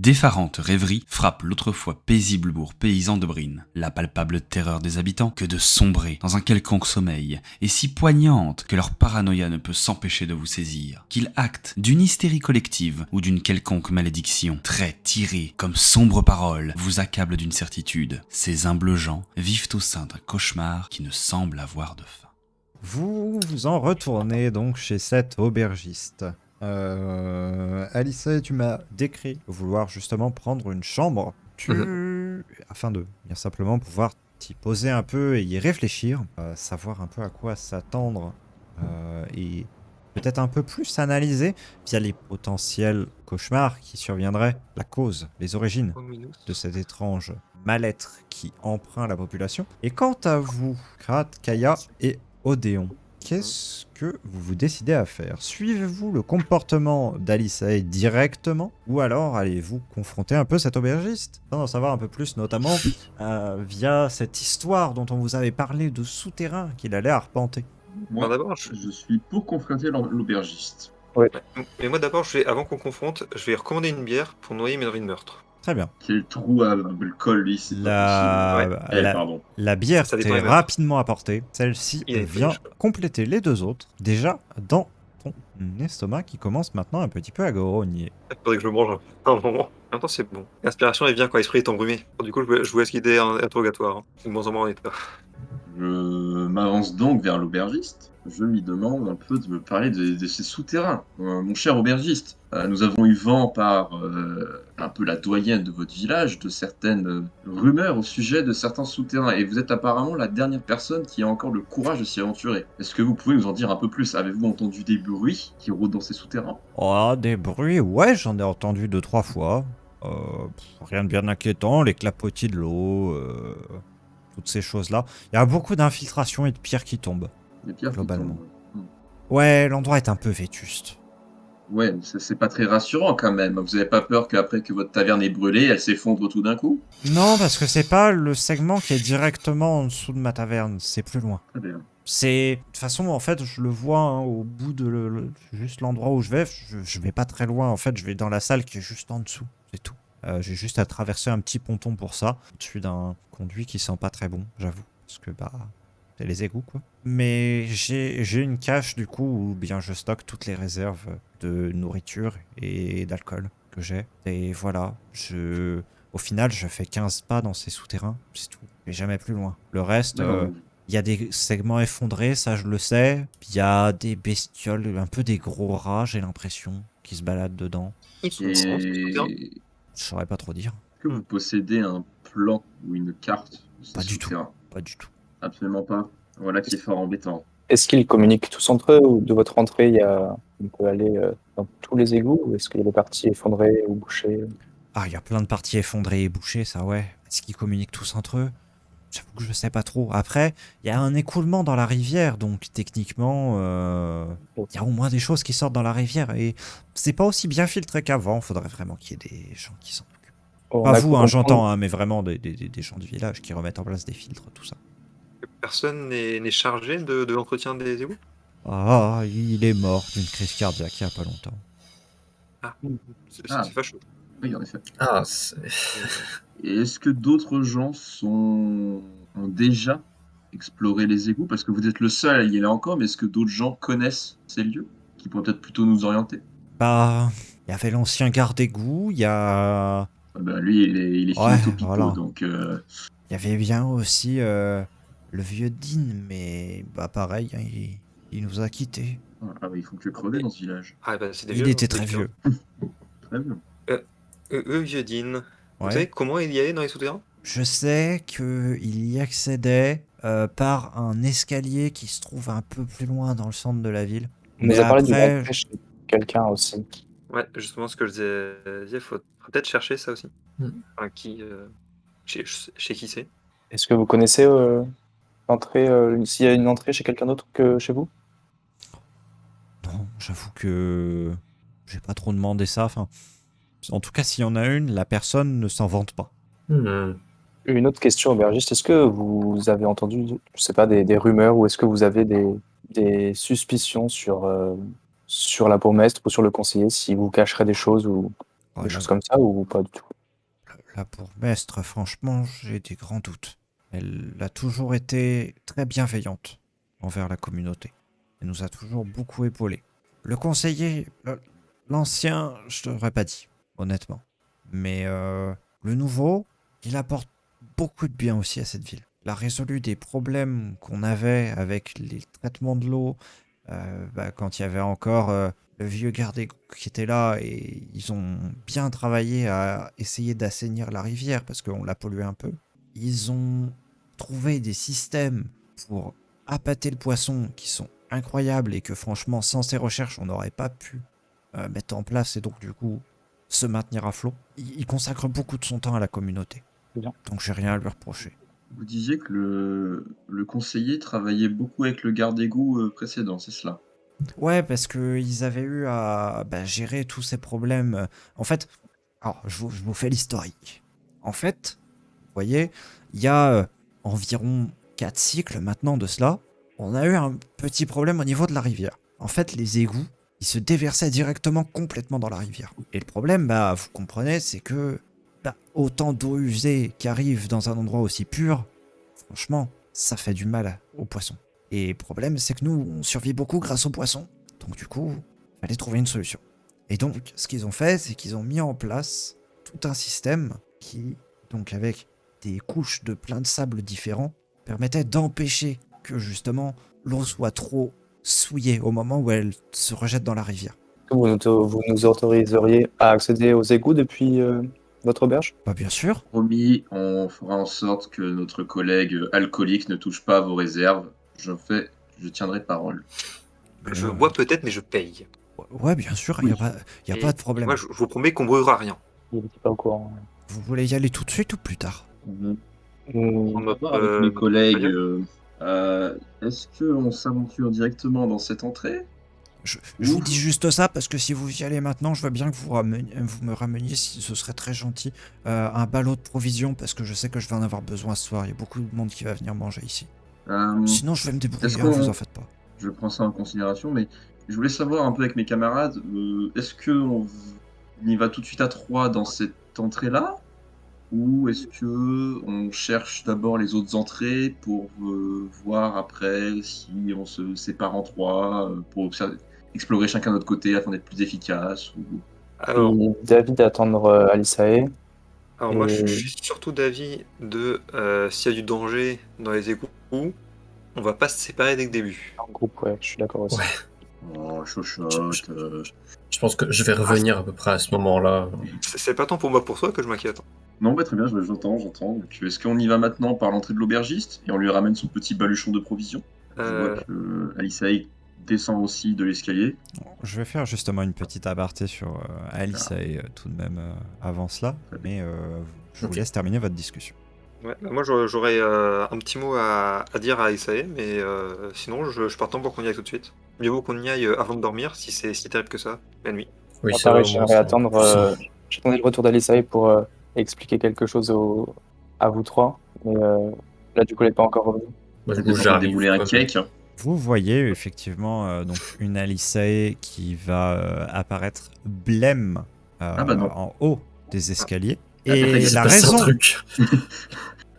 d'effarantes rêveries frappent l'autrefois paisible bourg paysan de Brine. La palpable terreur des habitants que de sombrer dans un quelconque sommeil est si poignante que leur paranoïa ne peut s'empêcher de vous saisir, qu'ils actent d'une hystérie collective ou d'une quelconque malédiction. Traits tirés comme sombres paroles vous accablent d'une certitude. Ces humbles gens vivent au sein d'un cauchemar qui ne semble avoir de fin. Vous vous en retournez donc chez cet aubergiste. Alice, tu m'as décrit vouloir justement prendre une chambre. Afin de bien simplement pouvoir t'y poser un peu et y réfléchir, savoir un peu à quoi s'attendre et peut-être un peu plus analyser via les potentiels cauchemars qui surviendraient, la cause, les origines de cet étrange mal-être qui empreint la population. Et quant à vous, Krat, Kaya et Odéon, qu'est-ce que vous décidez à faire? Suivez-vous le comportement d'Alisae directement ou alors allez-vous confronter un peu cet aubergiste? Afin d'en savoir un peu plus, notamment via cette histoire dont on vous avait parlé de souterrain qu'il allait arpenter. Moi, d'abord, je suis pour confronter l'aubergiste. Ouais. Mais moi, d'abord, avant qu'on confronte, je vais recommander une bière pour noyer mes envies de meurtre. Très bien. Quel trou à alcool, lui, c'est pas possible. Ouais. La bière Ça t'est dépend des rapidement apportée. Celle-ci Il y a des vient feuilles, compléter les deux autres, déjà dans ton estomac qui commence maintenant un petit peu à grogner. Faudrait que je le mange un moment. En même temps, c'est bon. L'inspiration, elle vient quand l'esprit est embrumé. Du coup, je vous laisse guider un interrogatoire. De moins en moins en état. Je m'avance donc vers l'aubergiste. Je lui demande un peu de me parler de ces souterrains. Mon cher aubergiste, nous avons eu vent par un peu la doyenne de votre village de certaines rumeurs au sujet de certains souterrains. Et vous êtes apparemment la dernière personne qui a encore le courage de s'y aventurer. Est-ce que vous pouvez nous en dire un peu plus? Avez-vous entendu des bruits qui rôdent dans ces souterrains? Oh, des bruits, ouais, j'en ai entendu 2-3 fois. Rien de bien inquiétant, les clapotis de l'eau, toutes ces choses-là. Il y a beaucoup d'infiltrations et de pierres qui tombent. Des pierres globalement. qui tombent. Ouais, l'endroit est un peu vétuste. Ouais, c'est pas très rassurant quand même. Vous avez pas peur qu'après que votre taverne est brûlée, elle s'effondre tout d'un coup? Non, parce que c'est pas le segment qui est directement en dessous de ma taverne, c'est plus loin. Très bien. C'est... De toute façon, en fait, je le vois hein, au bout de juste l'endroit où je vais. Je vais pas très loin, en fait, je vais dans la salle qui est juste en dessous, c'est tout. J'ai juste à traverser un petit ponton pour ça, au-dessus d'un conduit qui sent pas très bon, j'avoue. Parce que, bah, c'est les égouts, quoi. Mais j'ai une cache, du coup, où bien je stocke toutes les réserves de nourriture et d'alcool que j'ai. Et voilà, au final, je fais 15 pas dans ces souterrains, c'est tout. Et jamais plus loin. Le reste... Il y a des segments effondrés, ça je le sais. Il y a des bestioles, un peu des gros rats, j'ai l'impression, qui se baladent dedans. Et Je saurais pas trop dire. est-ce que vous possédez un plan ou une carte de ces Pas du tout. souterrains? Pas du tout. Absolument pas. Voilà qui est fort embêtant. Est-ce qu'ils communiquent tous entre eux ou de votre entrée, on peut aller dans tous les égouts ou est-ce qu'il y a des parties effondrées ou bouchées? Ah, il y a plein de parties effondrées et bouchées, ça ouais. Est-ce qu'ils communiquent tous entre eux? J'avoue que je sais pas trop. Après, il y a un écoulement dans la rivière, donc techniquement, il y a au moins des choses qui sortent dans la rivière. Et c'est pas aussi bien filtré qu'avant. Faudrait vraiment qu'il y ait des gens qui s'en occupent. Pas vous, hein, j'entends, hein, mais vraiment des gens du village qui remettent en place des filtres, tout ça. Personne n'est chargé de l'entretien des égouts? Ah, il est mort d'une crise cardiaque il y a pas longtemps. C'est fâcheux. Oui, en effet. Ah, Et est-ce que d'autres gens ont déjà exploré les égouts? Parce que vous êtes le seul à y aller encore, mais est-ce que d'autres gens connaissent ces lieux qui pourraient peut-être plutôt nous orienter? Bah, il y avait l'ancien garde égout, il y a... Ah bah, lui, il est Ouais, philosophico, voilà. donc... Il y avait bien aussi le vieux Dean, mais bah pareil, hein, il nous a quittés. Ah bah, il faut que crever dans ce village. Ah, bah, c'est des Il vieux, était très vieux. Très bien. Vieux Dean. Vous Ouais. savez comment il y allait dans les souterrains? Je sais qu'il y accédait par un escalier qui se trouve un peu plus loin dans le centre de la ville. On nous Mais a parlé d'une après, entrée chez quelqu'un aussi. Ouais, justement ce que je disais, faut peut-être chercher ça aussi. Enfin, chez qui c'est? Est-ce que vous connaissez l'entrée, s'il y a une entrée chez quelqu'un d'autre que chez vous? non, j'avoue que j'ai pas trop demandé ça. Enfin, en tout cas, s'il y en a une, la personne ne s'en vante pas. Une autre question aubergiste, est-ce que vous avez entendu, je sais pas, des rumeurs ou est-ce que vous avez des suspicions sur la bourgmestre ou sur le conseiller, si vous cacherait des choses ou... Oh, Des choses comme ça ou pas du tout? la bourgmestre, franchement, j'ai des grands doutes. Elle a toujours été très bienveillante envers la communauté. Elle nous a toujours beaucoup épaulés. Le conseiller, l'ancien, je t'aurais pas dit, honnêtement. Mais le nouveau, il apporte beaucoup de bien aussi à cette ville. Il a résolu des problèmes qu'on avait avec les traitements de l'eau, quand il y avait encore le vieux gardé qui était là, et ils ont bien travaillé à essayer d'assainir la rivière parce qu'on l'a pollué un peu. Ils ont trouvé des systèmes pour appâter le poisson qui sont incroyables et que franchement sans ces recherches on n'aurait pas pu mettre en place et donc du coup se maintenir à flot. Il consacre beaucoup de son temps à la communauté. Bien. Donc j'ai rien à lui reprocher. Vous disiez que le conseiller travaillait beaucoup avec le garde-égout précédent, c'est cela? Ouais, parce que ils avaient eu à gérer tous ces problèmes. En fait, alors je vous fais l'historique. En fait, vous voyez, il y a environ 4 cycles maintenant de cela. On a eu un petit problème au niveau de la rivière. En fait, les égouts, ils se déversaient directement complètement dans la rivière. Et le problème, vous comprenez, c'est que autant d'eau usée qui arrive dans un endroit aussi pur, franchement, ça fait du mal aux poissons. Et le problème, c'est que nous, on survit beaucoup grâce aux poissons. Donc du coup, il fallait trouver une solution. Et donc, ce qu'ils ont fait, c'est qu'ils ont mis en place tout un système qui, donc avec des couches de plein de sable différents, permettait d'empêcher que justement l'eau soit trop souillée au moment où elle se rejette dans la rivière. Vous nous autoriseriez à accéder aux égouts depuis votre auberge? Bien sûr. Promis, on fera en sorte que notre collègue alcoolique ne touche pas à vos réserves. Je tiendrai parole. Je bois peut-être, mais je paye. Ouais, bien sûr, il Oui. n'y a pas de problème. Moi, je vous promets qu'on brûlera rien. Il n'était pas au courant. Vous voulez y aller tout de suite ou plus tard? Hum, On va voir avec mes collègues. Est-ce qu'on s'aventure directement dans cette entrée? Je vous dis juste ça parce que si vous y allez maintenant, je veux bien que vous me rameniez, si ce serait très gentil, un ballot de provisions parce que je sais que je vais en avoir besoin ce soir. Il y a beaucoup de monde qui va venir manger ici. Sinon, je vais me débrouiller, est-ce qu'on- vous en faites pas. Je prends ça en considération, mais je voulais savoir un peu avec mes camarades, est-ce qu'on y va tout de suite à 3 dans cette entrée-là? Ou est-ce que on cherche d'abord les autres entrées pour voir après si on se sépare en 3 pour explorer chacun de notre côté afin d'être plus efficace ou... Alors, Et David attendre Alisae. moi, je suis surtout d'avis de s'il y a du danger dans les égouts, on va pas se séparer dès le début. En groupe, ouais, je suis d'accord aussi. Ouais. Oh, chochotte. Je pense que je vais revenir à peu près à ce moment-là. C'est pas tant pour moi pour toi que je m'inquiète. Non, très bien, j'entends. Donc, est-ce qu'on y va maintenant par l'entrée de l'aubergiste et on lui ramène son petit baluchon de provisions? Je vois que Alisaï descend aussi de l'escalier. Je vais faire justement une petite aparté sur Alice et tout de même avant cela, mais je vous laisse terminer votre discussion. Ouais, moi, j'aurais un petit mot à dire à Isae, mais sinon, je partant pour qu'on y aille tout de suite. Mieux vaut qu'on y aille avant de dormir, si c'est si terrible que ça, la nuit. Oui, Moi, c'est pareil, vraiment j'aimerais ça. attendre. J'attendais le retour d'Alisae pour expliquer quelque chose à vous trois. Mais là, du coup, elle n'est pas encore revenue. Moi, du On coup, va j'arrive. débouler un quoi. cake. Vous voyez effectivement donc une Alisae qui va apparaître blême non. en haut des escaliers. Ah, Et il Il se la passe un raison truc.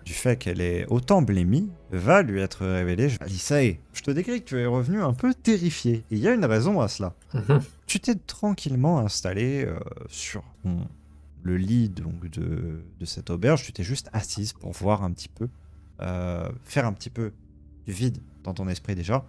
du fait qu'elle est autant blémie va lui être révélée. Alisae, je te décris que tu es revenu un peu terrifié. Et il y a une raison à cela. Mhm. Tu t'es tranquillement installé sur le lit donc, de cette auberge. Tu t'es juste assise pour voir un petit peu, faire un petit peu du vide dans ton esprit déjà.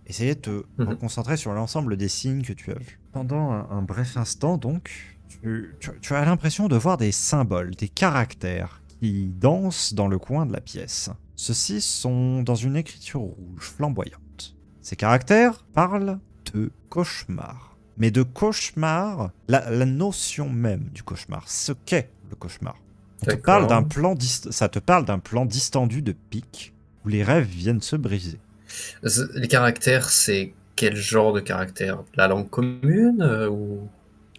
Essayer de te Mhm. reconcentrer sur l'ensemble des signes que tu as vus. Pendant un bref instant, donc, tu as l'impression de voir des symboles, des caractères qui dansent dans le coin de la pièce. Ceux-ci sont dans une écriture rouge flamboyante. Ces caractères parlent de cauchemar. Mais de cauchemar, la notion même du cauchemar, ce qu'est le cauchemar. Ça te parle d'un plan distendu de pic où les rêves viennent se briser. Les caractères, c'est quel genre de caractère? La langue commune ou...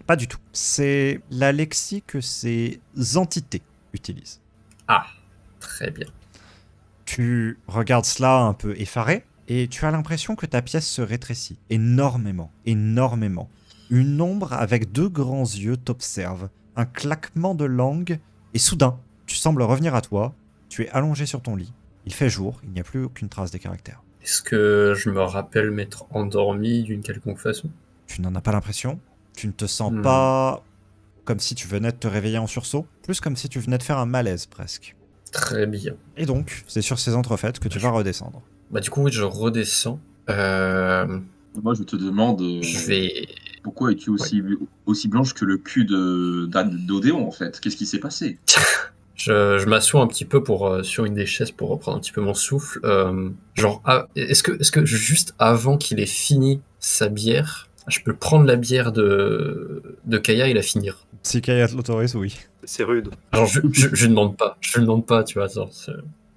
Pas du tout. C'est la lexie que ces entités utilisent. Ah, très bien. Tu regardes cela un peu effaré et tu as l'impression que ta pièce se rétrécit énormément, énormément. Une ombre avec deux grands yeux t'observe un claquement de langue, et soudain, tu sembles revenir à toi, tu es allongé sur ton lit, il fait jour, il n'y a plus aucune trace des caractères. Est-ce que je me rappelle m'être endormi d'une quelconque façon? Tu n'en as pas l'impression, tu ne te sens Hmm. pas comme si tu venais de te réveiller en sursaut, plus comme si tu venais de faire un malaise presque. Très bien. Et donc, c'est sur ces entrefaites que tu vas redescendre. Bah du coup, oui, je redescends. Moi, je te demande Je vais... pourquoi es-tu aussi blanche que le cul d'Odéon, en fait? Qu'est-ce qui s'est passé? Je m'assois un petit peu sur une des chaises pour reprendre un petit peu mon souffle. Est-ce que juste avant qu'il ait fini sa bière, je peux prendre la bière de Kaya et la finir? Si Kayat l'autorise, oui. C'est rude. Genre, je ne demande pas. Je ne demande pas, tu vois. Genre,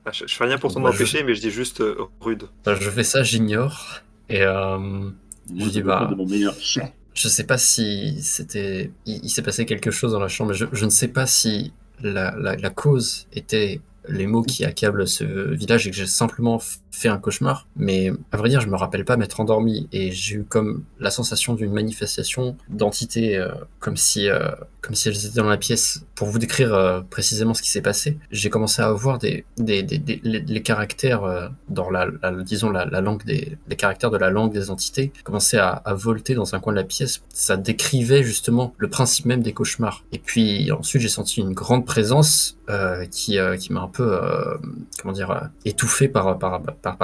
Ah, je fais rien pour t'en Bah, empêcher, mais je dis juste rude. je fais ça, j'ignore. Et Moi, je je dis, veux faire bah, de mon meilleur chien. je sais pas si c'était... Il s'est passé quelque chose dans la chambre, mais je ne sais pas si la cause était les maux qui accablent ce village et que j'ai simplement fait un cauchemar. Mais à vrai dire, je me rappelle pas m'être endormi et j'ai eu comme la sensation d'une manifestation d'entités comme si elles étaient dans la pièce. Pour vous décrire précisément ce qui s'est passé, j'ai commencé à voir les caractères dans disons la langue les caractères de la langue des entités commençaient à volter dans un coin de la pièce. Ça décrivait justement le principe même des cauchemars. Et puis ensuite, j'ai senti une grande présence qui m'a un peu étouffé par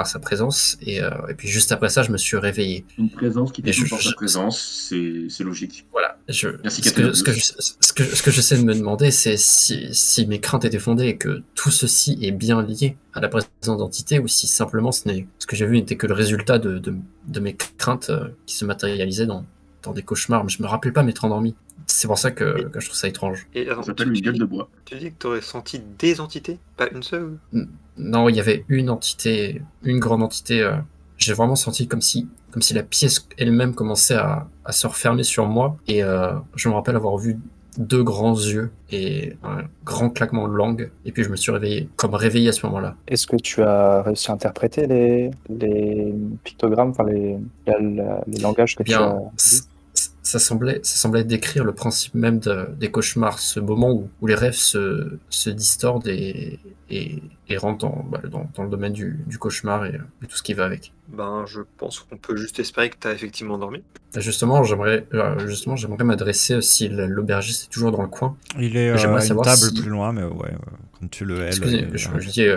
sa présence. Et puis juste après ça, je me suis réveillé. Une présence qui Et t'étouffe par sa présence, c'est logique. Voilà. Merci, Ce que j'essaie de me demander, c'est si mes craintes étaient fondées et que tout ceci est bien lié à la présence d'entités ou si simplement ce que j'ai vu n'était que le résultat de mes craintes qui se matérialisaient dans des cauchemars. Mais je me rappelle pas m'être endormi. C'est pour ça que je trouve ça étrange. Et Ça attends, s'appelle une gueule de bois. tu dis que tu aurais senti des entités, pas une seule? Non, il y avait une entité, une grande entité. J'ai vraiment senti comme si la pièce elle-même commençait à se refermer sur moi. Et je me rappelle avoir vu deux grands yeux et un grand claquement de langue. Et puis je me suis réveillé à ce moment-là. Est-ce que tu as réussi à interpréter les pictogrammes, enfin les langages que tu as Bien, lus? ça semblait décrire le principe même des cauchemars, ce moment où les rêves se distordent et rentrent dans le domaine du cauchemar et tout ce qui va avec. Ben, je pense qu'on peut juste espérer que tu as effectivement dormi. Justement, j'aimerais m'adresser si l'aubergiste est toujours dans le coin. Il est J'aimerais à une savoir table si... plus loin, mais ouais, comme tu le hais. Excusez, je dis,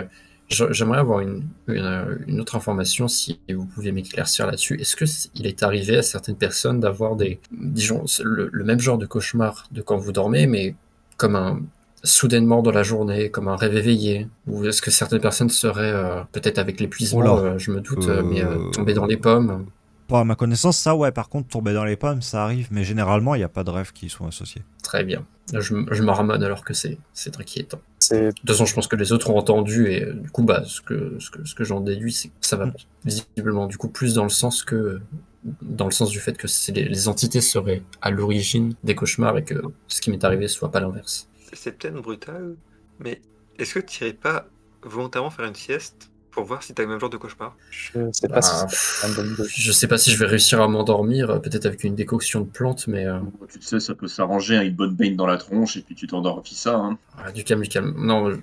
j'aimerais avoir une autre information si vous pouviez m'éclaircir là-dessus. Est-ce que il est arrivé à certaines personnes d'avoir disons, le même genre de cauchemar de quand vous dormez, mais comme soudainement dans la journée, comme un rêve éveillé? Ou est-ce que certaines personnes seraient, peut-être avec l'épuisement, Oh là. je me doute, mais tombées dans les pommes? Pas à ma connaissance, ça ouais, par contre, tomber dans les pommes, ça arrive, mais généralement, il n'y a pas de rêves qui y sont associés. Très bien. Je me ramène alors que c'est inquiétant. C'est De toute façon, je pense que les autres ont entendu et du coup, bah, ce que j'en déduis, c'est que ça va visiblement du coup plus dans le sens du fait que les entités seraient à l'origine des cauchemars et que ce qui m'est arrivé soit pas l'inverse. C'est peut-être brutal, mais est-ce que tu irais pas volontairement faire une sieste pour voir si tu as le même genre de cauchemar? Je sais pas si Bah, c'est une bonne idée. je sais pas si je vais réussir à m'endormir, peut-être avec une décoction de plantes, mais Tu sais, ça peut s'arranger, hein, une bonne baigne dans la tronche et puis tu t'endors, puis ça. Hein. du calme, du calme. Non,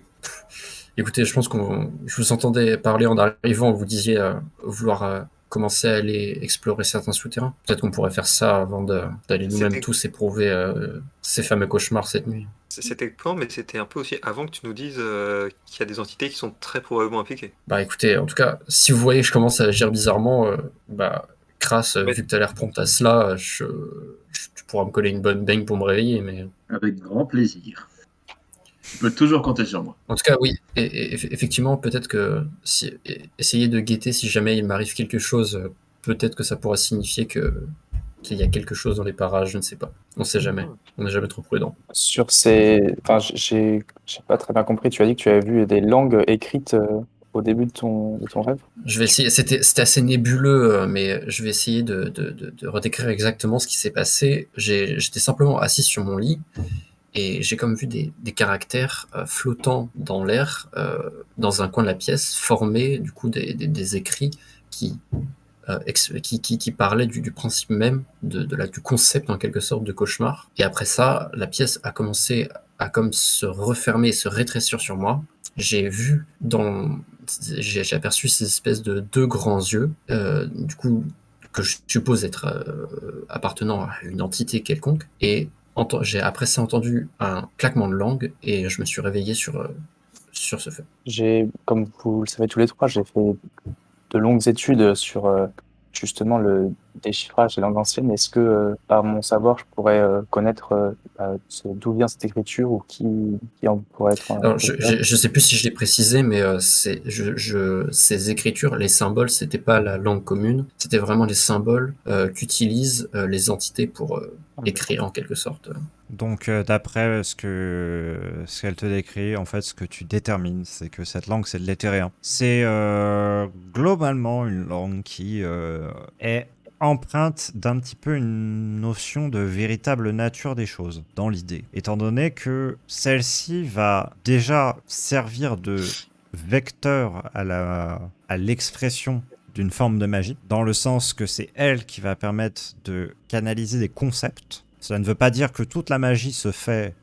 écoutez, je pense je vous entendais parler en arrivant, vous disiez vouloir commencer à aller explorer certains souterrains. Peut-être qu'on pourrait faire ça avant d'aller nous-mêmes tous éprouver ces fameux cauchemars cette nuit. C'était le plan, mais c'était un peu aussi avant que tu nous dises qu'il y a des entités qui sont très probablement impliquées. Bah écoutez, en tout cas, si vous voyez que je commence à agir bizarrement, Crass, Mais- vu que tu as l'air prompt à cela, tu pourras me coller une bonne baigne pour me réveiller, mais... Avec grand plaisir. Tu peux toujours compter sur moi. En tout cas, oui, et effectivement, peut-être que essayer de guetter si jamais il m'arrive quelque chose, peut-être que ça pourra signifier qu'il y a quelque chose dans les parages, je ne sais pas. On sait jamais. On n'est jamais trop prudent. Sur enfin, j'ai pas très bien compris. Tu as dit que tu avais vu des langues écrites au début de ton rêve. Je vais essayer. C'était assez nébuleux, mais je vais essayer de redécrire exactement ce qui s'est passé. J'étais simplement assis sur mon lit et j'ai comme vu des caractères flottant dans l'air, dans un coin de la pièce, formés du coup des écrits qui qui parlait du principe même du concept en quelque sorte de cauchemar. Et après ça, la pièce a commencé à comme se refermer et se rétrécir sur moi. J'ai vu j'ai aperçu ces espèces de deux grands yeux, du coup que je suppose être appartenant à une entité quelconque. Et j'ai après ça entendu un claquement de langue et je me suis réveillé sur ce fait. Comme vous le savez tous les trois, j'ai fait de longues études sur justement le déchiffrage des langues anciennes. Est-ce que par mon savoir, je pourrais connaître d'où vient cette écriture ou qui en pourrait être Alors, je sais plus si je l'ai précisé, mais ces écritures, les symboles, c'était pas la langue commune, c'était vraiment les symboles qu'utilisent les entités pour écrire en quelque sorte. Donc, d'après ce qu'elle te décrit, en fait, ce que tu détermines, c'est que cette langue, c'est de l'éthérien. C'est globalement une langue qui est empreinte d'un petit peu une notion de véritable nature des choses, dans l'idée. Étant donné que celle-ci va déjà servir de vecteur à l'expression d'une forme de magie, dans le sens que c'est elle qui va permettre de canaliser des concepts. Cela ne veut pas dire que toute la magie se fait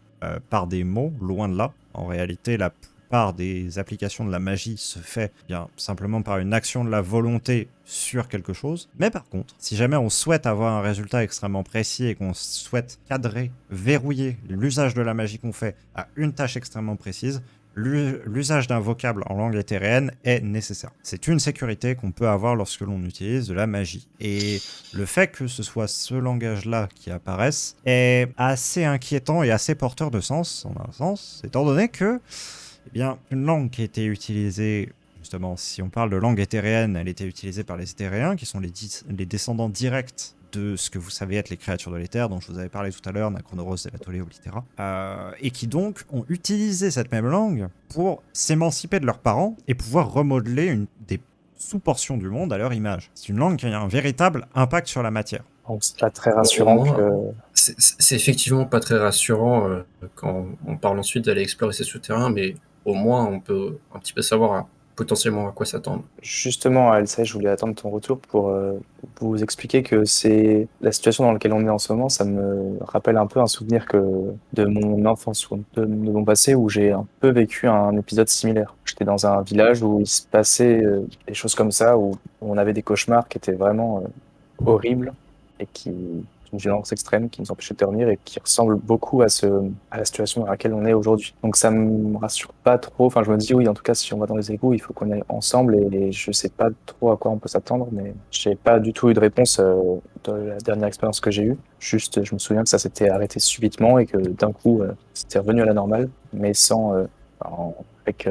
par des mots, loin de là. En réalité, la plupart des applications de la magie se fait bien simplement par une action de la volonté sur quelque chose. Mais par contre, si jamais on souhaite avoir un résultat extrêmement précis et qu'on souhaite cadrer, verrouiller l'usage de la magie qu'on fait à une tâche extrêmement précise, l'usage d'un vocable en langue éthéréenne est nécessaire. C'est une sécurité qu'on peut avoir lorsque l'on utilise de la magie. Et le fait que ce soit ce langage-là qui apparaisse est assez inquiétant et assez porteur de sens, en un sens, étant donné que, eh bien, une langue qui a été utilisée, justement, si on parle de langue éthéréenne, elle était utilisée par les éthéréens, qui sont les descendants directs de ce que vous savez être les créatures de l'éther, dont je vous avais parlé tout à l'heure, Nacronoros, Zelatolé, Oblitera, et qui donc ont utilisé cette même langue pour s'émanciper de leurs parents et pouvoir remodeler des sous-portions du monde à leur image. C'est une langue qui a un véritable impact sur la matière. Donc c'est pas très rassurant que... C'est effectivement pas très rassurant quand on parle ensuite d'aller explorer ces souterrains, mais au moins on peut un petit peu savoir potentiellement à quoi s'attendre. Justement, Elsa, je voulais attendre ton retour pour vous expliquer que c'est la situation dans laquelle on est en ce moment. Ça me rappelle un peu un souvenir de mon enfance ou de mon passé où j'ai un peu vécu un épisode similaire. J'étais dans un village où il se passait des choses comme ça, où on avait des cauchemars qui étaient vraiment horribles et une violence extrême qui nous empêchait de dormir et qui ressemble beaucoup à la situation dans laquelle on est aujourd'hui. Donc ça me rassure pas trop. Enfin, je me dis oui, en tout cas, si on va dans les égouts, il faut qu'on aille ensemble et je sais pas trop à quoi on peut s'attendre, mais j'ai pas du tout eu de réponse dans la dernière expérience que j'ai eue. Juste, je me souviens que ça s'était arrêté subitement et que d'un coup, c'était revenu à la normale, mais avec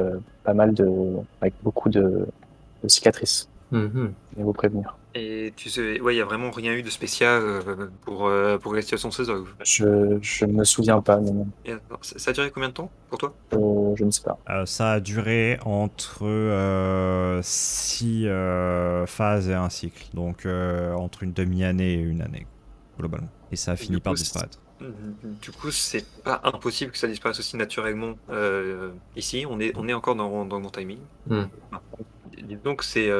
beaucoup de cicatrices. Mm-hmm. Et vous prévenir. Et tu sais, ouais, il n'y a vraiment rien eu de spécial pour la situation de ces œuvres. Je ne me souviens pas, non. Et attends, ça a duré combien de temps pour toi? Je ne sais pas. Ça a duré entre 6 phases et un cycle. Donc entre une demi-année et une année, globalement. Et ça a fini par disparaître. Du coup, c'est pas impossible que ça disparaisse aussi naturellement ici. On est encore dans mon timing. Donc c'est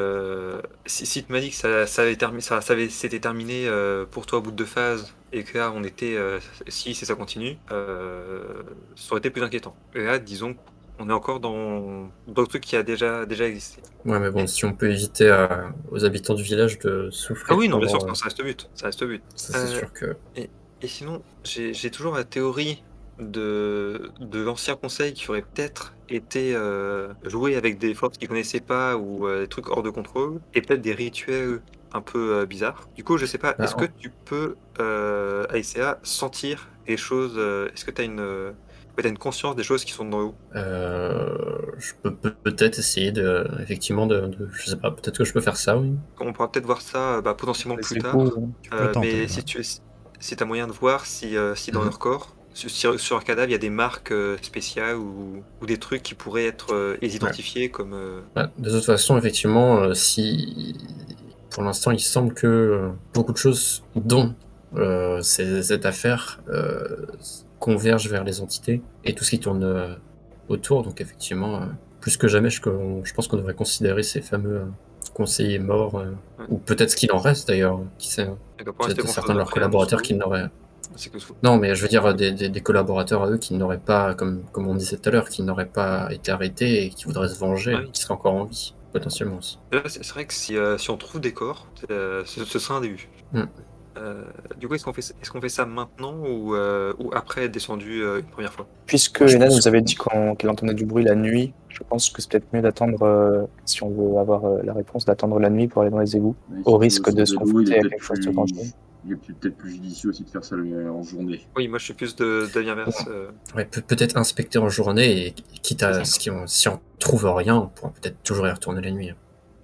si tu m'as dit que ça s'était terminé pour toi au bout de 2 phases et que là on était 6 et ça continue, ça aurait été plus inquiétant. Et là, disons, on est encore dans le truc qui a déjà existé. Ouais, mais bon, si on peut éviter aux habitants du village de souffrir. Ah oui, non, bien sûr, ça reste le but. Ça reste le but. Ça, c'est sûr que. Et sinon, j'ai toujours la théorie de l'ancien conseil qui aurait peut-être été joué avec des forces qu'ils connaissaient pas ou des trucs hors de contrôle et peut-être des rituels un peu bizarres. Du coup, je sais pas, est-ce que tu peux, Aïssa, sentir les choses, est-ce que tu as une conscience des choses qui sont dans l'eau? Je peux peut-être essayer effectivement je sais pas, peut-être que je peux faire ça, oui. On pourra peut-être voir ça potentiellement plus tard. Tu peux tenter, mais si tu as moyen de voir si dans leur corps, sur leur cadavre, il y a des marques spéciales ou des trucs qui pourraient être identifiés comme... De toute façon, effectivement, pour l'instant, il semble que beaucoup de choses, dont cette affaire, convergent vers les entités et tout ce qui tourne autour. Donc effectivement, plus que jamais, je pense qu'on devrait considérer ces fameux conseiller mort, ou peut-être ce qu'il en reste d'ailleurs, qui sait. Il doit pas rester Peut-être grand-chose certains de leurs après, collaborateurs en qui dessous. n'auraient... C'est que tout. Non, mais je veux dire des collaborateurs à eux qui n'auraient pas, comme on disait tout à l'heure, qui n'auraient pas été arrêtés et qui voudraient se venger, Ouais. qui seraient encore en vie, potentiellement aussi. Et là, c'est vrai que si on trouve des corps, ce sera un début. Mm. Du coup, est-ce qu'on fait ça maintenant ou après être descendu une première fois? Puisque Moi, je Hélène pense nous avait dit qu'elle entendait du bruit la nuit, je pense que c'est peut-être mieux d'attendre, si on veut avoir la réponse, d'attendre la nuit pour aller dans les égouts, Mais au sur risque de se vélo, confronter à quelque chose de dangereux. il est peut-être plus judicieux aussi de faire ça en journée. Oui, moi je suis plus d'avis inverse. Ouais, peut-être inspecter en journée et quitte à si on trouve rien, on pourra peut-être toujours y retourner la nuit.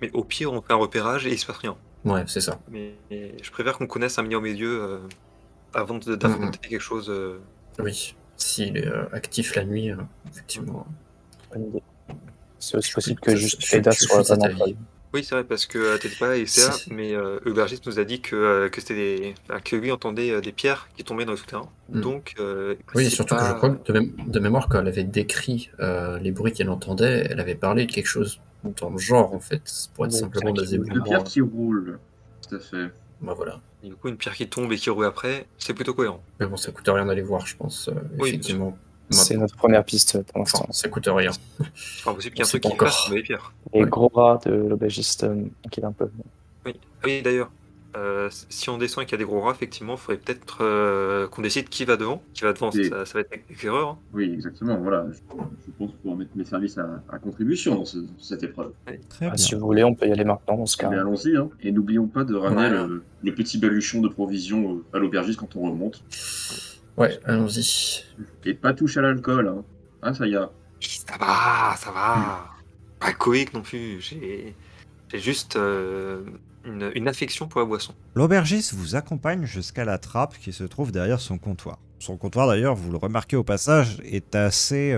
Mais au pire, on fait un repérage et il se passe rien. Ouais, c'est ça. Mais je préfère qu'on connaisse un minimum des lieux avant d'affronter quelque chose. Oui, s'il est actif la nuit, effectivement. Bonne idée. C'est aussi possible Ça, que juste je Eda suis soit de cet vraiment avis. folle. Oui, c'est vrai, parce que t'étais pas là, ECA, mais l'aubergiste nous a dit que c'était que lui entendait des pierres qui tombaient dans le souterrain. Donc, oui, c'est surtout que je crois que de mémoire, quand elle avait décrit les bruits qu'elle entendait, elle avait parlé de quelque chose dans le genre, en fait, pour être Oui, simplement pierre qui des roule. De éboulements. pierre qui roule, tout à fait. Bah voilà. Et du coup, une pierre qui tombe et qui roule après, c'est plutôt cohérent. Mais bon, ça coûte rien d'aller voir, je pense, Oui, effectivement. C'est notre première piste pour Enfin, l'instant. ça coûte rien. C'est pas impossible qu'il y ait un On sait truc pas qui encore. fasse tomber les pierres. Les Ouais. gros rats de l'aubergiste inquiètent un peu. Oui, oui d'ailleurs, si on descend et qu'il y a des gros rats, effectivement, il faudrait peut-être qu'on décide qui va devant. Qui va devant, Et- ça va être éclaireur. Hein. Oui, exactement, voilà. Je pense pouvoir mettre mes services à contribution dans cette épreuve. Très bien. Si vous voulez, on peut y aller maintenant dans ce cas. Mais allons-y, hein. Et n'oublions pas de ramener Ouais. le petit baluchon de provisions à l'aubergiste quand on remonte. Ouais, allons-y. Et pas touche à l'alcool, hein. Ah, ça y est. Ça va. Pas alcoolique non plus. J'ai juste une affection pour la boisson. L'aubergiste vous accompagne jusqu'à la trappe qui se trouve derrière son comptoir. Son comptoir, d'ailleurs, vous le remarquez au passage, est assez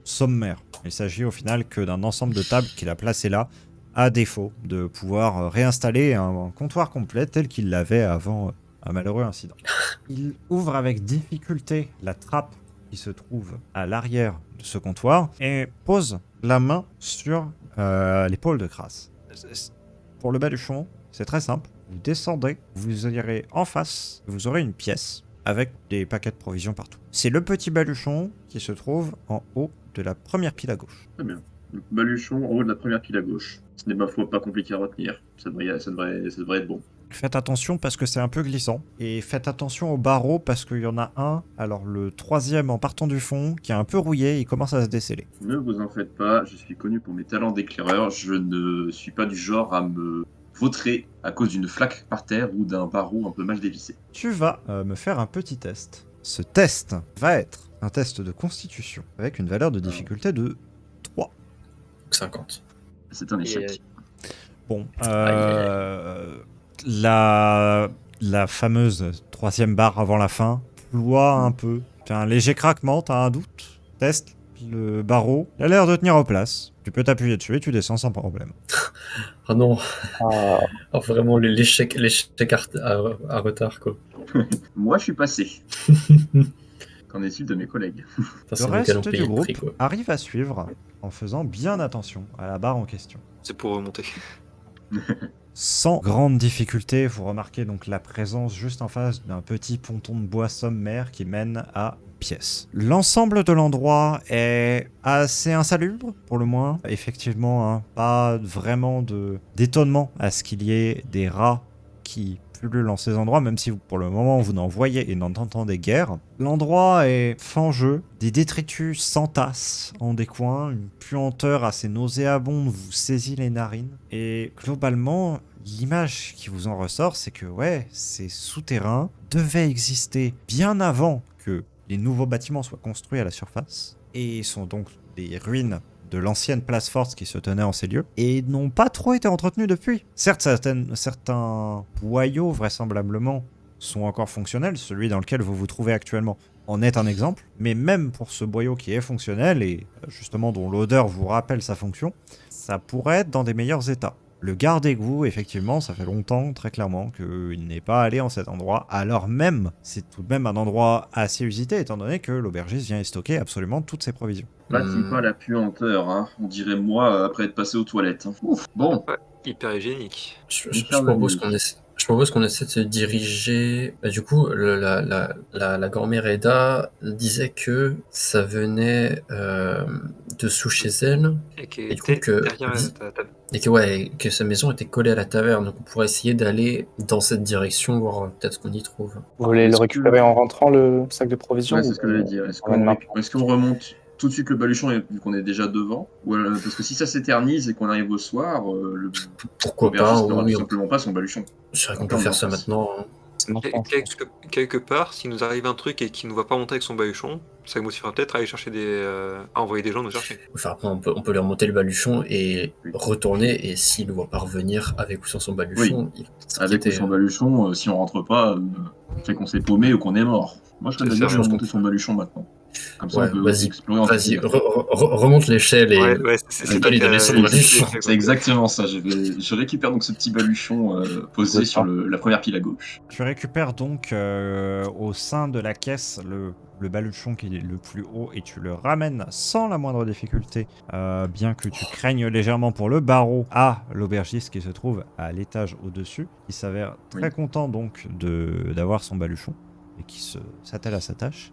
sommaire. Il s'agit au final que d'un ensemble de tables qu'il a placées là, à défaut de pouvoir réinstaller un comptoir complet tel qu'il l'avait avant un malheureux incident. Il ouvre avec difficulté la trappe qui se trouve à l'arrière de ce comptoir et pose la main sur l'épaule de Crasse. Pour le baluchon, c'est très simple. Vous descendez, vous irez en face, vous aurez une pièce avec des paquets de provisions partout. C'est le petit baluchon qui se trouve en haut de la première pile à gauche. Très bien. Le baluchon en haut de la première pile à gauche. Ce n'est ma foi pas compliqué à retenir. Ça devrait être bon. Faites attention parce que c'est un peu glissant. Et faites attention aux barreaux parce qu'il y en a un, alors le troisième en partant du fond, qui est un peu rouillé, il commence à se déceler. Ne vous en faites pas, je suis connu pour mes talents d'éclaireur. Je ne suis pas du genre à me vautrer à cause d'une flaque par terre ou d'un barreau un peu mal dévissé. Tu vas me faire un petit test. Ce test va être un test de constitution avec une valeur de difficulté de 3. 50. C'est un échec. Bon, Aïe, la fameuse troisième barre avant la fin ploie un peu. T'as un léger craquement, t'as un doute. Teste le barreau. Il a l'air de tenir en place. Tu peux t'appuyer dessus et tu descends sans problème. Ah non, Ah, oh, vraiment l'échec à retard, quoi. Moi, je suis passé. Qu'en est-il de mes collègues? Putain, Le c'est reste lequel on paye du le groupe prix, quoi. arrive à suivre en faisant bien attention à la barre en question. C'est pour remonter. Sans grande difficulté, vous remarquez donc la présence juste en face d'un petit ponton de bois sommaire qui mène à une pièce. L'ensemble de l'endroit est assez insalubre, pour le moins. Effectivement, hein, pas vraiment d'étonnement à ce qu'il y ait des rats qui pullulent dans ces endroits, même si pour le moment vous n'en voyez et n'en entendez guère. L'endroit est fangeux, des détritus s'entassent en des coins, une puanteur assez nauséabonde vous saisit les narines, et globalement, l'image qui vous en ressort, c'est que ouais, ces souterrains devaient exister bien avant que les nouveaux bâtiments soient construits à la surface, et sont donc des ruines de l'ancienne place forte qui se tenait en ces lieux, et n'ont pas trop été entretenus depuis. Certes, certains boyaux, vraisemblablement, sont encore fonctionnels, celui dans lequel vous vous trouvez actuellement en est un exemple, mais même pour ce boyau qui est fonctionnel, et justement dont l'odeur vous rappelle sa fonction, ça pourrait être dans des meilleurs états. Le garde-égout, effectivement, ça fait longtemps, très clairement, qu'il n'est pas allé en cet endroit, alors même, c'est tout de même un endroit assez usité, étant donné que l'aubergiste vient y stocker absolument toutes ses provisions. Pas si pas la puanteur, hein. On dirait moi après être passé aux toilettes. Hein. Ouf, bon. Hyper hygiénique. Je propose qu'on essaie de se diriger. Du coup, la grand-mère Eda disait que ça venait de sous chez elle. Et qui Et du coup, était derrière que sa maison était collée à la taverne. Donc on pourrait essayer d'aller dans cette direction, voir peut-être ce qu'on y trouve. Vous voulez le Est-ce récupérer que- en rentrant, le sac de provisions? Ouais, c'est ou ce que j'allais dire. on amène maintenant Est-ce qu'on remonte tout de suite le baluchon vu qu'on est déjà devant parce que si ça s'éternise et qu'on arrive au soir, Pourquoi pas, l'aubergiste n'aura oui. tout simplement pas son baluchon. C'est vrai qu'on En peut termes faire ça d'enfance. maintenant. Hein. C'est maintenant, je pense. Quelque part, s'il nous arrive un truc et qu'il ne va pas monter avec son baluchon, ça me motivera peut-être à aller chercher à envoyer des gens nous chercher. Enfin, après, on peut lui remonter le baluchon et Oui. retourner. Et s'il ne voit pas revenir avec ou sans son baluchon, il Avec ou sans baluchon, si on rentre pas, fait qu'on s'est paumé ou qu'on est mort. Moi, je serais C'est d'avis ça, de je remonter son baluchon maintenant. Comme ça, Ouais, on peut vas-y, explorer entre Vas-y, guillemets. remonte l'échelle et c'est pas lui donner son baluchon. C'est exactement ça. Je récupère donc ce petit baluchon posé sur la première pile à gauche. Tu récupères donc au sein de la caisse le baluchon qui est le plus haut et tu le ramènes sans la moindre difficulté, bien que tu craignes légèrement pour le barreau, à l'aubergiste qui se trouve à l'étage au-dessus. Il s'avère très content donc d'avoir son baluchon et qui s'attelle à sa tâche.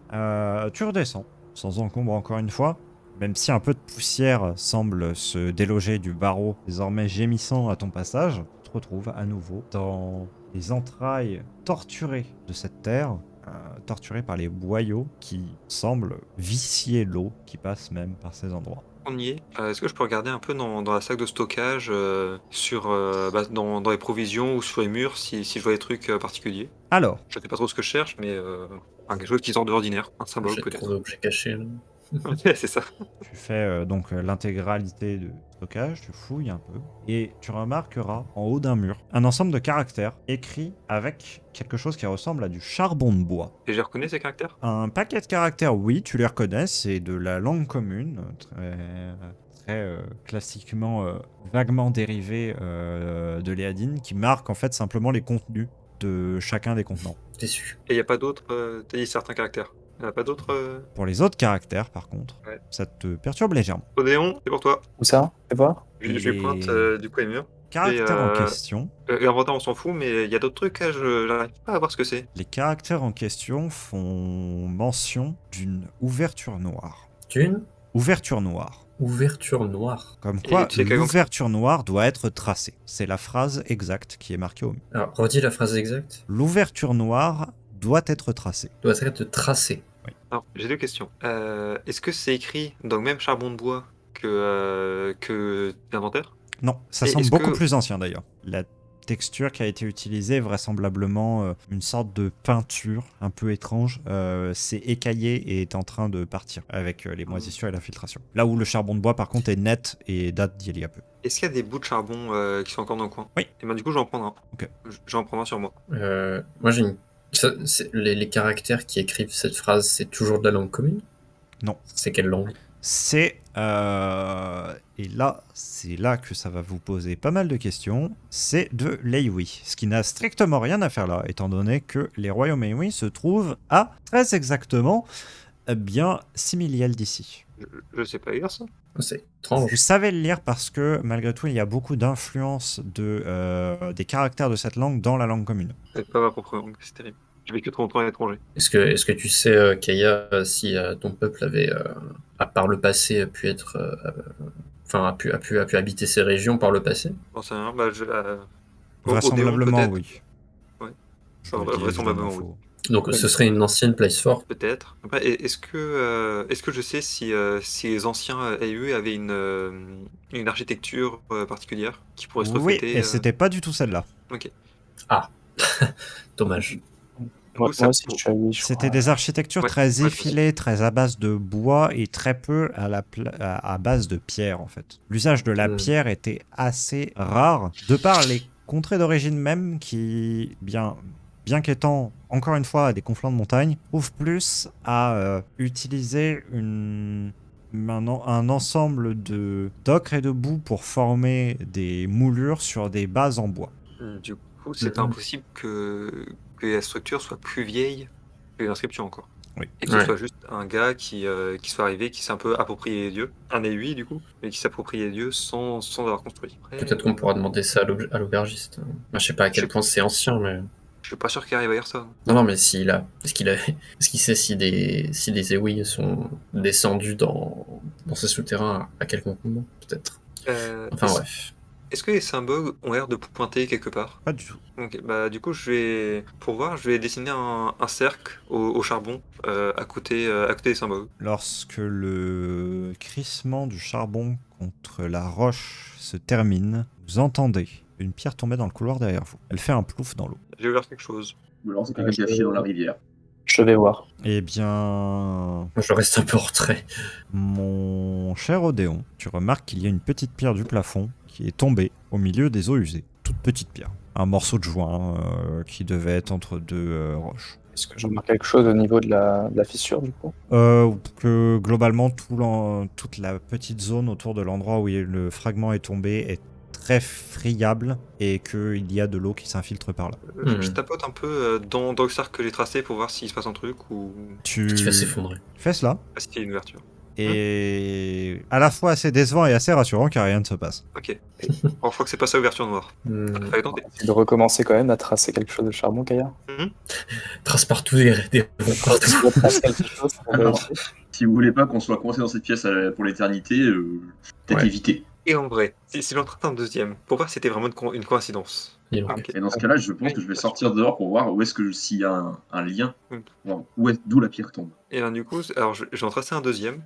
Tu redescends, sans encombre encore une fois, même si un peu de poussière semble se déloger du barreau désormais gémissant à ton passage. Tu te retrouves à nouveau dans les entrailles torturées de cette terre, torturées par les boyaux qui semblent vicier l'eau qui passe même par ces endroits. On y est. Est-ce que je peux regarder un peu dans la sac de stockage, dans les provisions ou sur les murs, si je vois des trucs particuliers? Alors, Je sais pas trop ce que je cherche, mais quelque chose qui sort de l'ordinaire. Un symbole J'ai peut-être. trop d'objets cachés. Là. Ouais, c'est ça. tu fais donc l'intégralité du stockage, tu fouilles un peu, et tu remarqueras en haut d'un mur un ensemble de caractères écrits avec quelque chose qui ressemble à du charbon de bois. Et je reconnais ces caractères? Un paquet de caractères, oui, tu les reconnais, c'est de la langue commune, très classiquement vaguement dérivé de l'Eadine, qui marque en fait simplement les contenus de chacun des contenants. Déçu. Et il n'y a pas d'autres. T'as dit certains caractères. Il n'y a pas d'autres. Pour les autres caractères, par contre, Ouais. ça te perturbe légèrement. Odéon, c'est pour toi. Où ça? Fais voir. Je lui pointe du coup les murs. Caractères en question. L'inventaire, on s'en fout, mais il y a d'autres trucs, je n'arrive pas à voir ce que c'est. Les caractères en question font mention d'une ouverture noire. D'une Ouverture noire. ouverture noire. Comme quoi, tu sais quelle l'ouverture noire doit être tracée. C'est la phrase exacte qui est marquée au mur. Alors, redis la phrase exacte. L'ouverture noire doit être tracée. Doit être tracée. Alors, j'ai deux questions. Est-ce que c'est écrit dans le même charbon de bois que l'inventaire? Non, ça Et semble est-ce beaucoup que- plus ancien d'ailleurs. La texture qui a été utilisée est vraisemblablement une sorte de peinture un peu étrange. C'est écaillé et est en train de partir avec les moisissures et l'infiltration. Là où le charbon de bois par contre est net et date d'il y a peu. Est-ce qu'il y a des bouts de charbon qui sont encore dans le coin? Oui. Et ben du coup, je vais en prendre un. Ok. Je vais en prendre un sur moi. Moi, j'ai une... les caractères qui écrivent cette phrase, c'est toujours de la langue commune? Non. C'est quelle langue? C'est et là, c'est là que ça va vous poser pas mal de questions. C'est de l'Eiwi, ce qui n'a strictement rien à faire là, étant donné que les royaumes Eiwi se trouvent à très exactement bien 6000 lieues d'ici. Je sais pas lire ça. C'est étrange. Vous savez le lire parce que malgré tout, il y a beaucoup d'influence des caractères de cette langue dans la langue commune. C'est pas ma propre langue, c'est terrible. J'ai vécu trop longtemps à l'étranger. Est-ce que tu sais, Kaya, si ton peuple avait, par le passé, pu être... a pu habiter ces régions par le passé? J'en sais rien. Bah, Vraisemblablement, peut-être. oui. Ouais. Je vous le dis, Vraisemblablement, évidemment, Donc ce serait une ancienne place forte. Peut-être. Après, est-ce que je sais si les anciens AEE avaient une architecture particulière qui pourrait se Oui, refléter et c'était pas du tout celle-là. Ok. Dommage. Moi ça- aussi, je suis à 8, je C'était crois. des architectures Ouais, très ouais, effilées, très à base de bois et très peu à base de pierre en fait. L'usage de la pierre était assez rare, de par les contrées d'origine même qui, bien qu'étant encore une fois à des conflans de montagne, trouvent plus à utiliser un ensemble d'ocre et de boue pour former des moulures sur des bases en bois. Du coup, c'est impossible que la structure soit plus vieille que l'inscription encore. Et que ce Ouais. soit juste un gars qui soit arrivé, qui s'est un peu approprié les dieux, un aiguille du coup, mais qui s'approprie les dieux sans avoir construit. Après, Peut-être qu'on pourra demander ça à l'aubergiste. Moi, je sais pas à quel point c'est ancien, mais. Je suis pas sûr qu'il arrive à dire ça. Non, mais est-ce qu'il sait si des aiguilles sont descendus dans ces souterrains à quelconque moment, peut-être. Enfin, est-ce, bref. est-ce que les symboles ont l'air de pointer quelque part? Pas du tout. Ok, bah du coup pour voir, je vais dessiner un cercle au charbon à côté des symboles. Lorsque le crissement du charbon contre la roche se termine, vous entendez une pierre tomber dans le couloir derrière vous. Elle fait un plouf dans l'eau. J'ai ouvert quelque chose. Ou alors c'est quelqu'un qui a filé dans la rivière. Je vais voir. Eh bien, Moi, je reste un peu en retrait. mon cher Odéon, tu remarques qu'il y a une petite pierre du plafond qui est tombée au milieu des eaux usées. Toute petite pierre. Un morceau de joint qui devait être entre deux roches. Est-ce que je remarque quelque chose au niveau de la fissure, du coup? Que globalement, toute la petite zone autour de l'endroit où le fragment est tombé est très friable et qu'il y a de l'eau qui s'infiltre par là. Je tapote un peu dans le cercle que j'ai tracé pour voir s'il se passe un truc ou Tu Qui va s'effondrer. fais cela s'il y a une ouverture. et à la fois assez décevant et assez rassurant car rien ne se passe. Ok. Alors, je crois que c'est pas ça l'ouverture noire. Fallait tenter. C'est de recommencer quand même à tracer quelque chose de charbon, Kaya. Trace partout des partout. Est-ce qu'on trace quelque chose pour Alors, vérifier? si vous voulez pas qu'on soit coincé dans cette pièce pour l'éternité, peut-être Ouais. éviter. Et en vrai, si j'en traite un deuxième, pour voir si c'était vraiment une coïncidence. Et donc, Ok. Et dans ce cas-là, je pense que je vais sortir dehors pour voir où est-ce que s'il y a un lien, Mm. voir d'où la pierre tombe. Et ben du coup, alors je vais en tracer un deuxième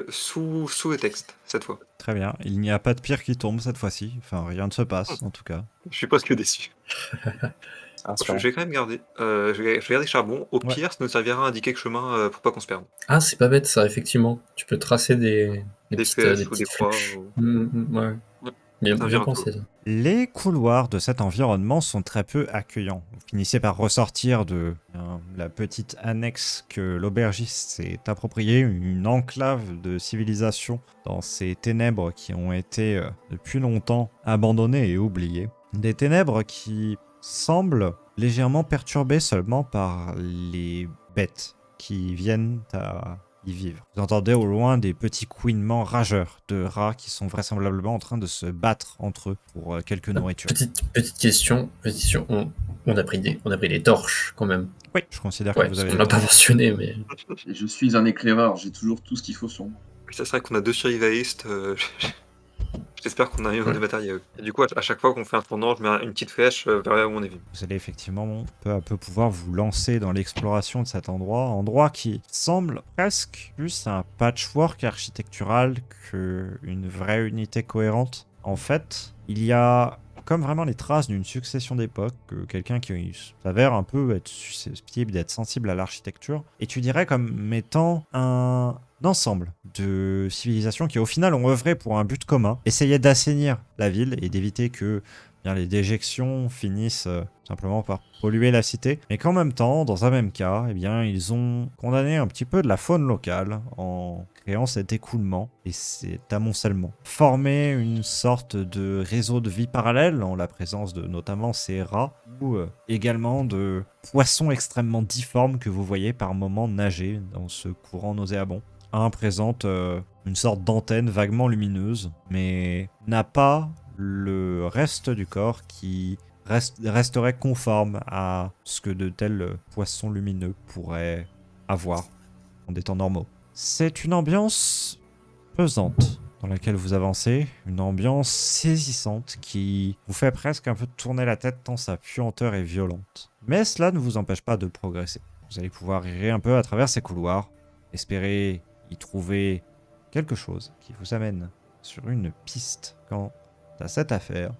sous le texte cette fois. Très bien, il n'y a pas de pierre qui tombe cette fois-ci. Enfin, rien ne se passe en tout cas. Je suis presque déçu. Je vais quand même garder. Je vais garder charbon. Au Ouais. pire, ça nous servira à indiquer le chemin pour pas qu'on se perde. Ah, c'est pas bête ça, effectivement. Tu peux tracer des Des petites, flèches des ou des petites croix. flèches. ou- Ouais. Ouais. Bien, Ça bien vient pensé ça. Les couloirs de cet environnement sont très peu accueillants. Vous finissez par ressortir de la petite annexe que l'aubergiste s'est appropriée, une enclave de civilisation dans ces ténèbres qui ont été depuis longtemps abandonnées et oubliées. Des ténèbres qui semblent légèrement perturbées seulement par les bêtes qui viennent à y vivre. Vous entendez au loin des petits couinements rageurs de rats qui sont vraisemblablement en train de se battre entre eux pour quelques nourritures. Petite question. On a pris des torches quand même. Oui, je considère Ouais, que vous parce avez... qu'on l'a pas mentionné, mais. Et je suis un éclaireur, j'ai toujours tout ce qu'il faut sur moi. Ça serait qu'on a 2 survivalistes. J'espère qu'on a eu Ouais. du matériel. Et du coup, à chaque fois qu'on fait un tournant, je mets une petite flèche vers là où on est vu. Vous allez effectivement peu à peu pouvoir vous lancer dans l'exploration de cet endroit qui semble presque plus un patchwork architectural qu'une vraie unité cohérente. En fait, il y a comme vraiment les traces d'une succession d'époques, quelqu'un qui s'avère un peu être susceptible d'être sensible à l'architecture, et tu dirais comme mettant un ensemble de civilisations qui au final ont œuvré pour un but commun, essayaient d'assainir la ville et d'éviter que les déjections finissent simplement par polluer la cité, mais qu'en même temps, dans un même cas, ils ont condamné un petit peu de la faune locale en créant cet écoulement et cet amoncellement. Former une sorte de réseau de vie parallèle en la présence de notamment ces rats ou également de poissons extrêmement difformes que vous voyez par moments nager dans ce courant nauséabond. Un présente une sorte d'antenne vaguement lumineuse, mais n'a pas le reste du corps qui resterait conforme à ce que de tels poissons lumineux pourraient avoir en des temps normaux. C'est une ambiance pesante dans laquelle vous avancez, une ambiance saisissante qui vous fait presque un peu tourner la tête tant sa puanteur est violente. Mais cela ne vous empêche pas de progresser. Vous allez pouvoir errer un peu à travers ces couloirs, espérer y trouver quelque chose qui vous amène sur une piste quant à cette affaire